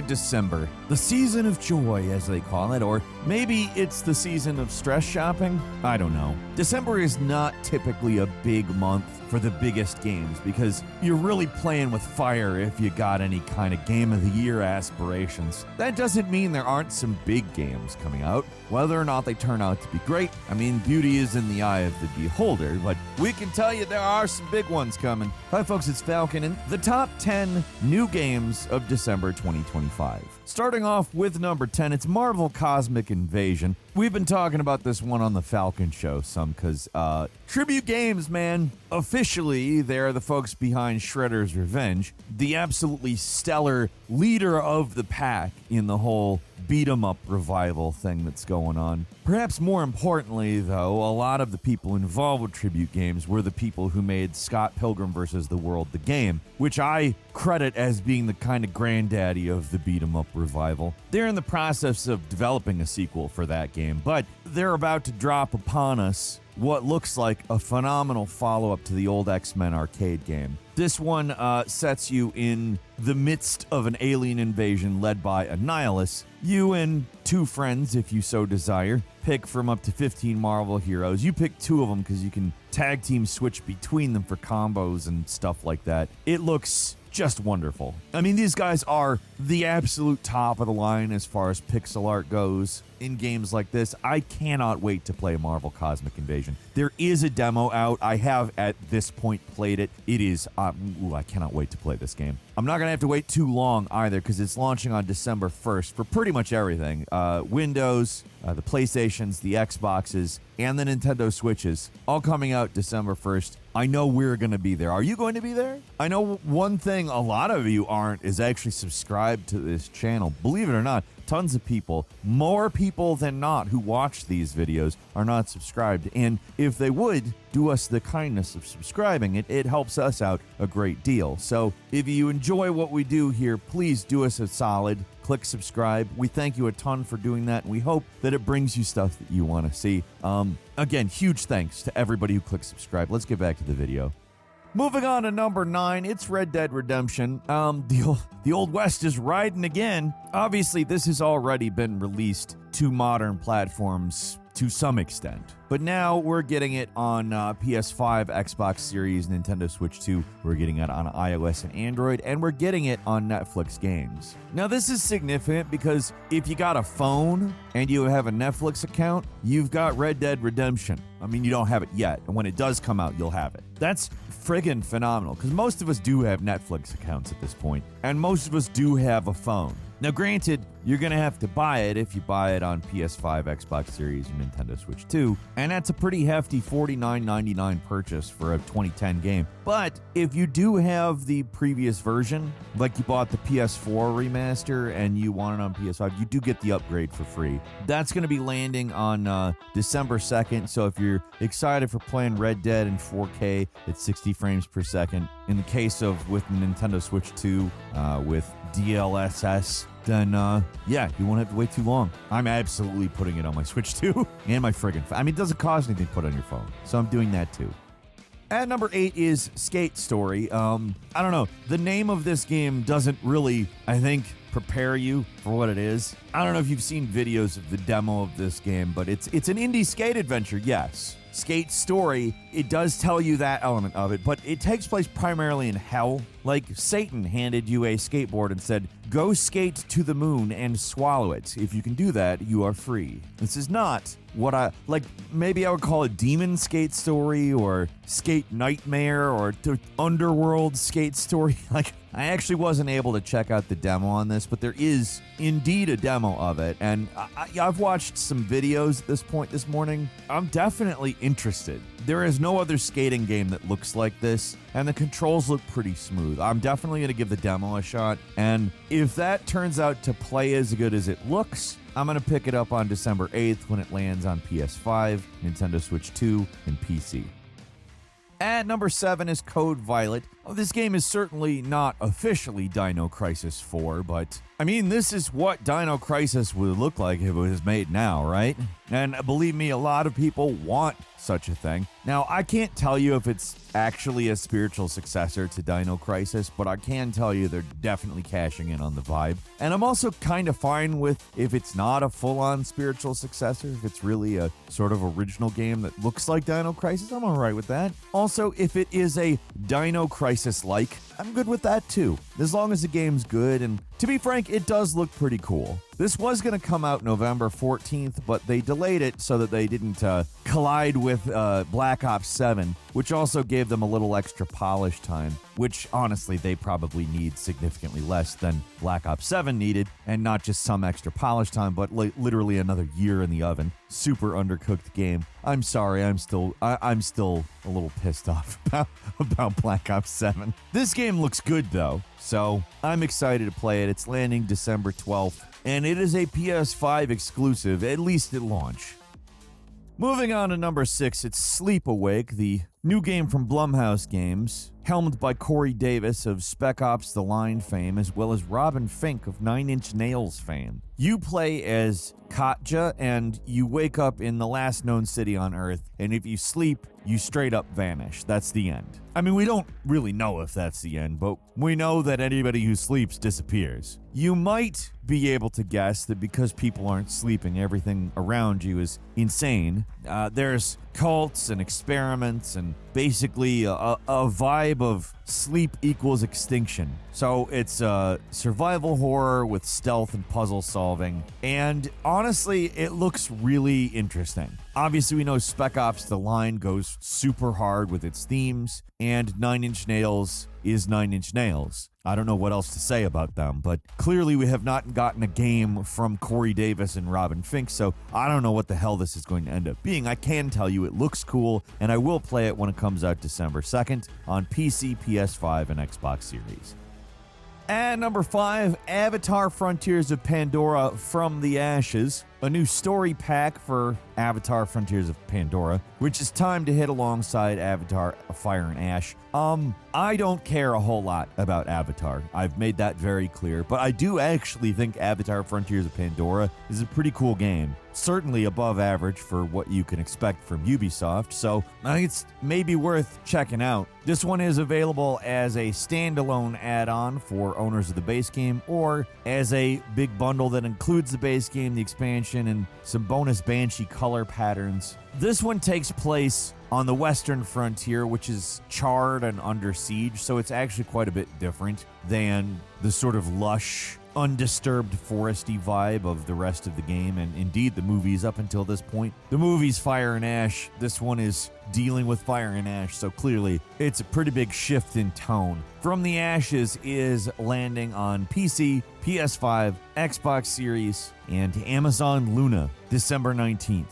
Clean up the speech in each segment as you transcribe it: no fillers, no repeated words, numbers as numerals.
December. The season of joy, as they call it, or maybe it's the season of stress shopping? I don't know. December is not typically a big month for the biggest games because you're really playing with fire if you got any kind of game of the year aspirations. That doesn't mean there aren't some big games coming out. Whether or not they turn out to be great, I mean, beauty is in the eye of the beholder, but we can tell you there are some big ones coming. Hi folks, it's Falcon, and the top 10 new games of December 2025. Starting off with number 10, it's Marvel Cosmic Invasion. We've been talking about this one on the Falcon Show some because, Tribute Games, man. Officially, they're the folks behind Shredder's Revenge, the absolutely stellar leader of the pack in the whole beat-em-up revival thing that's going on. Perhaps more importantly, though, a lot of the people involved with Tribute Games were the people who made Scott Pilgrim vs. the World the game, which I credit as being the kind of granddaddy of the beat-em-up revival. They're in the process of developing a sequel for that game, but they're about to drop upon us what looks like a phenomenal follow-up to the old X-Men arcade game. This one sets you in the midst of an alien invasion led by Annihilus. You and two friends, if you so desire, pick from up to 15 Marvel heroes. You pick two of them because you can tag team switch between them for combos and stuff like that. It looks just wonderful. I mean, these guys are the absolute top of the line as far as pixel art goes in games like this. I cannot wait to play Marvel Cosmic Invasion. There is a demo out. I have at this point played it. It is, I cannot wait to play this game. I'm not going to have to wait too long either because it's launching on December 1st for pretty much everything. Windows, the PlayStations, the Xboxes, and the Nintendo Switches, all coming out December 1st. I know we're going to be there. Are you going to be there? I know one thing a lot of you aren't is actually subscribed to this channel. Believe it or not, tons of people, more people than not who watch these videos are not subscribed. And if they would, do us the kindness of subscribing. It helps us out a great deal. So if you enjoy what we do here, please do us a solid. Click subscribe. We thank you a ton for doing that, and we hope that it brings you stuff that you want to see. Again, huge thanks to everybody who clicked subscribe. Let's get back to the video. Moving on to number 9, it's Red Dead Redemption. The Old West is riding again. Obviously, this has already been released to modern platforms to some extent. But now we're getting it on PS5, Xbox Series, Nintendo Switch 2. We're getting it on iOS and Android, and we're getting it on Netflix games. Now, this is significant because if you got a phone and you have a Netflix account, you've got Red Dead Redemption. I mean, you don't have it yet, and when it does come out, you'll have it. That's friggin' phenomenal, because most of us do have Netflix accounts at this point, and most of us do have a phone. Now, granted, you're going to have to buy it if you buy it on PS5, Xbox Series, and Nintendo Switch 2, and that's a pretty hefty $49.99 purchase for a 2010 game. But if you do have the previous version, like you bought the PS4 remaster and you want it on PS5, you do get the upgrade for free. That's going to be landing on December 2nd, so if you're excited for playing Red Dead in 4K at 60 frames per second, in the case of with Nintendo Switch 2, with DLSS, then yeah, you won't have to wait too long. I'm absolutely putting it on my Switch 2 and my friggin' phone. I mean, it doesn't cost anything to put on your phone, so I'm doing that too. At number 8 is Skate Story. I don't know. The name of this game doesn't really, I think, prepare you for what it is. I don't know if you've seen videos of the demo of this game, but it's an indie skate adventure, yes. Skate Story, it does tell you that element of it, but it takes place primarily in hell. Like Satan handed you a skateboard and said, go skate to the moon and swallow it. If you can do that, you are free. This is not what maybe I would call it Demon Skate Story or Skate Nightmare or Underworld Skate Story. Like, I actually wasn't able to check out the demo on this, but there is indeed a demo of it, and I've watched some videos at this point this morning. I'm definitely interested. There is no other skating game that looks like this, and the controls look pretty smooth. I'm definitely going to give the demo a shot, and if that turns out to play as good as it looks, I'm going to pick it up on December 8th when it lands on PS5, Nintendo Switch 2, and PC. At number 7 is Code Violet. This game is certainly not officially Dino Crisis 4, but I mean, this is what Dino Crisis would look like if it was made now, right? And believe me, a lot of people want such a thing. Now, I can't tell you if it's actually a spiritual successor to Dino Crisis, but I can tell you they're definitely cashing in on the vibe. And I'm also kind of fine with if it's not a full-on spiritual successor, if it's really a sort of original game that looks like Dino Crisis, I'm alright with that. Also, if it is a Dino Crisis-like, I'm good with that too, as long as the game's good, and to be frank, it does look pretty cool. This was going to come out November 14th, but they delayed it so that they didn't collide with Black Ops 7, which also gave them a little extra polish time, which honestly they probably need significantly less than Black Ops 7 needed, and not just some extra polish time, but literally another year in the oven. Super undercooked game. I'm sorry, I'm still a little pissed off about Black Ops 7. This game looks good though, so I'm excited to play it. It's landing December 12th. And it is a PS5 exclusive, at least at launch. Moving on to number 6, it's Sleep Awake, the new game from Blumhouse Games, helmed by Corey Davis of Spec Ops: The Line fame, as well as Robin Fink of Nine Inch Nails fame. You play as Katja, and you wake up in the last known city on Earth, and if you sleep, you straight up vanish. That's the end. I mean, we don't really know if that's the end, but we know that anybody who sleeps disappears. You might be able to guess that because people aren't sleeping, everything around you is insane. There's cults and experiments and basically a vibe of sleep equals extinction. So it's a survival horror with stealth and puzzle solving, and honestly, it looks really interesting. Obviously, we know Spec Ops: The Line goes super hard with its themes, and Nine Inch Nails is Nine Inch Nails. I don't know what else to say about them, but clearly we have not gotten a game from Corey Davis and Robin Fink, so I don't know what the hell this is going to end up being. I can tell you it looks cool, and I will play it when it comes out December 2nd on PC, PS5, and Xbox Series. And number 5, Avatar: Frontiers of Pandora From the Ashes, a new story pack for Avatar: Frontiers of Pandora, which is timed to hit alongside Avatar: Fire and Ash. I don't care a whole lot about Avatar. I've made that very clear, but I do actually think Avatar: Frontiers of Pandora is a pretty cool game. Certainly above average for what you can expect from Ubisoft, so I think it's maybe worth checking out. This one is available as a standalone add-on for owners of the base game, or as a big bundle that includes the base game, the expansion, and some bonus Banshee color patterns. This one takes place on the western frontier, which is charred and under siege, so it's actually quite a bit different than the sort of lush, undisturbed foresty vibe of the rest of the game, and indeed the movies up until this point. The movie's Fire and Ash, this one is dealing with Fire and Ash, so clearly it's a pretty big shift in tone. From the Ashes is landing on PC, PS5, Xbox Series, and Amazon Luna, December 19th.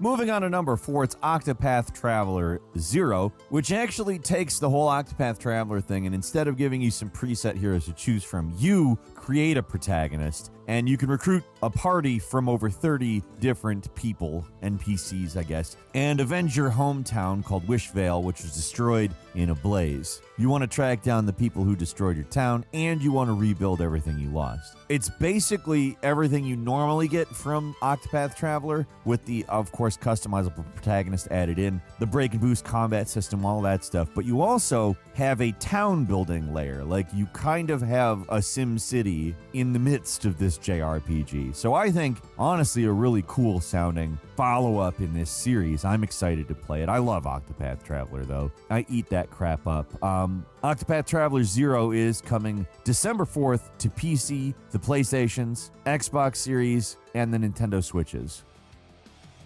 Moving on to number 4, it's Octopath Traveler 0, which actually takes the whole Octopath Traveler thing, and instead of giving you some preset heroes to choose from, you create a protagonist, and you can recruit a party from over 30 different people, NPCs, I guess, and avenge your hometown called Wishvale, which was destroyed in a blaze. You want to track down the people who destroyed your town, and you want to rebuild everything you lost. It's basically everything you normally get from Octopath Traveler, with the, of course, customizable protagonist added in, the break and boost combat system, all that stuff, but you also have a town building layer, like you kind of have a Sim City in the midst of this JRPG. So I think, honestly, a really cool sounding follow-up in this series. I'm excited to play it. I love Octopath Traveler, though. I eat that crap up. Octopath Traveler 0 is coming December 4th to PC, the PlayStations, Xbox Series, and the Nintendo Switches.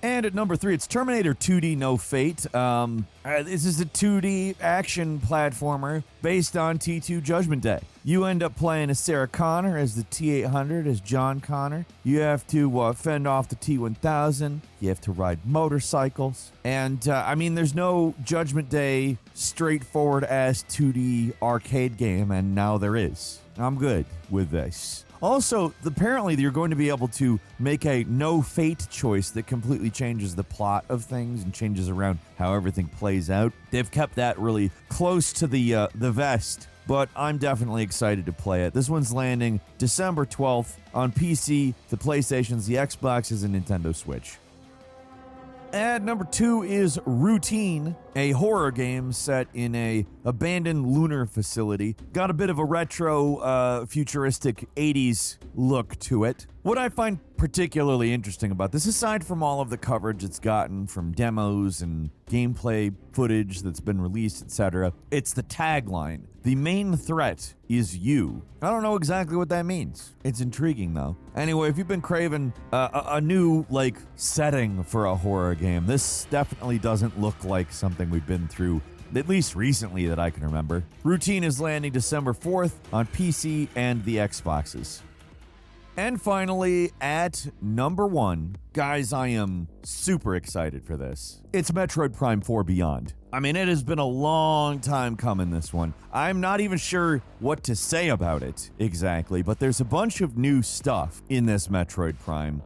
And at number 3, it's Terminator 2D No Fate. This is a 2D action platformer based on T2 Judgment Day. You end up playing as Sarah Connor as the T-800, as John Connor. You have to fend off the T-1000. You have to ride motorcycles. And, there's no Judgment Day straightforward-ass 2D arcade game, and now there is. I'm good with this. Also, apparently you're going to be able to make a no fate choice that completely changes the plot of things and changes around how everything plays out. They've kept that really close to the vest, but I'm definitely excited to play it. This one's landing December 12th on PC, the PlayStations, the Xboxes, and Nintendo Switch. And number 2 is Routine, a horror game set in a abandoned lunar facility. Got a bit of a retro, futuristic 80s look to it. What I find particularly interesting about this, aside from all of the coverage it's gotten from demos and gameplay footage that's been released, etc., it's the tagline. The main threat is you. I don't know exactly what that means. It's intriguing, though. Anyway, if you've been craving a new, setting for a horror game, this definitely doesn't look like something we've been through, at least recently that I can remember. Routine is landing December 4th on PC and the Xboxes. And finally, at number 1, guys, I am super excited for this. It's Metroid Prime 4 Beyond. I mean, it has been a long time coming, this one. I'm not even sure what to say about it exactly, but there's a bunch of new stuff in this Metroid Prime.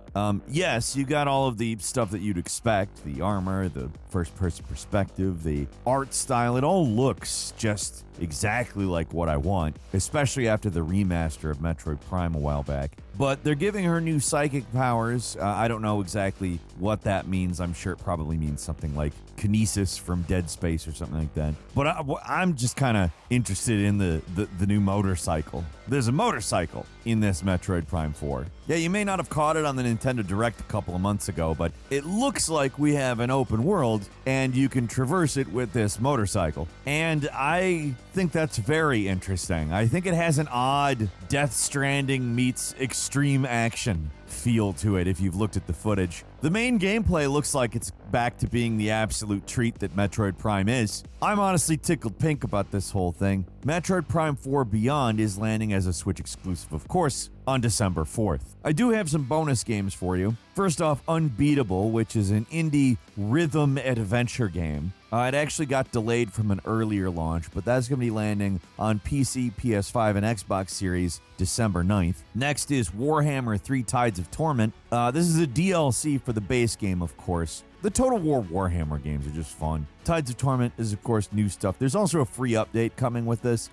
Yes, you got all of the stuff that you'd expect, the armor, the first-person perspective, the art style. It all looks just exactly like what I want, especially after the remaster of Metroid Prime a while back. But they're giving her new psychic powers. I don't know exactly what that means. I'm sure it probably means something like kinesis from Dead Space or something like that. But I'm just kind of interested in the new motorcycle. There's a motorcycle in this Metroid Prime 4. Yeah, you may not have caught it on the Nintendo Direct a couple of months ago, but it looks like we have an open world and you can traverse it with this motorcycle. And I think that's very interesting. I think it has an odd Death Stranding meets extreme action feel to it if you've looked at the footage. The main gameplay looks like it's back to being the absolute treat that Metroid Prime is. I'm honestly tickled pink about this whole thing. Metroid Prime 4 Beyond is landing as a Switch exclusive, of course, on December 4th. I do have some bonus games for you. First off, Unbeatable, which is an indie rhythm adventure game. It actually got delayed from an earlier launch, but that's going to be landing on PC, PS5, and Xbox Series December 9th. Next is Warhammer 3 Tides of Torment. This is a DLC for the base game, of course. The Total War Warhammer games are just fun. Tides of Torment is, of course, new stuff. There's also a free update coming with this.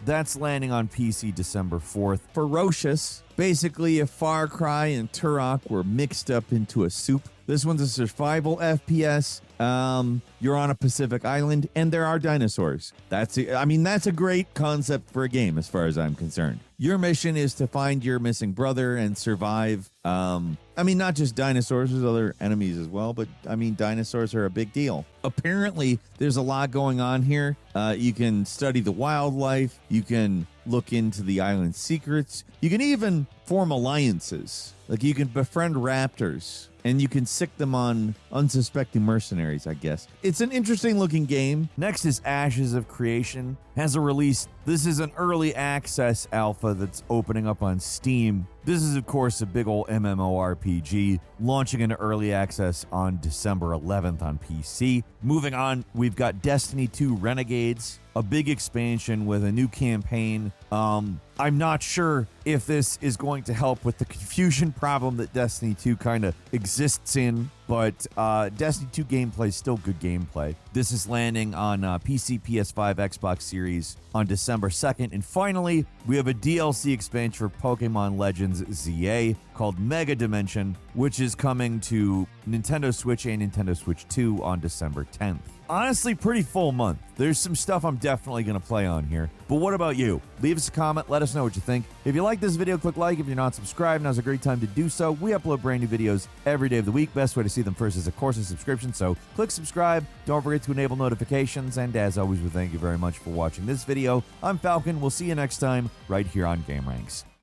That's landing on PC December 4th. Ferocious, basically if Far Cry and Turok were mixed up into a soup. This one's a survival FPS. You're on a Pacific island, and there are dinosaurs. That's a great concept for a game as far as I'm concerned. Your mission is to find your missing brother and survive. Not just dinosaurs, there's other enemies as well, but dinosaurs are a big deal. Apparently, there's a lot going on here. You can study the wildlife. You can look into the island's secrets. You can even form alliances. Like, you can befriend raptors, and you can sick them on unsuspecting mercenaries, I guess. It's an interesting looking game. Next is Ashes of Creation. Has a release. This is an early access alpha that's opening up on Steam. This is, of course, a big old MMORPG launching into early access on December 11th on PC. Moving on, we've got Destiny 2 Renegades, a big expansion with a new campaign. I'm not sure if this is going to help with the confusion problem that Destiny 2 kind of exists in, but Destiny 2 gameplay is still good gameplay. This is landing on PC, PS5, Xbox Series on December 2nd. And finally, we have a DLC expansion for Pokemon Legends ZA called Mega Dimension, which is coming to Nintendo Switch and Nintendo Switch 2 on December 10th. Honestly, pretty full month. There's some stuff I'm definitely going to play on here. But what about you? Leave us a comment. Let us know what you think. If you like this video, click like. If you're not subscribed, now's a great time to do so. We upload brand new videos every day of the week. Best way to see them first is, of course, a subscription. So click subscribe. Don't forget to enable notifications. And as always, we thank you very much for watching this video. I'm Falcon. We'll see you next time right here on gameranx.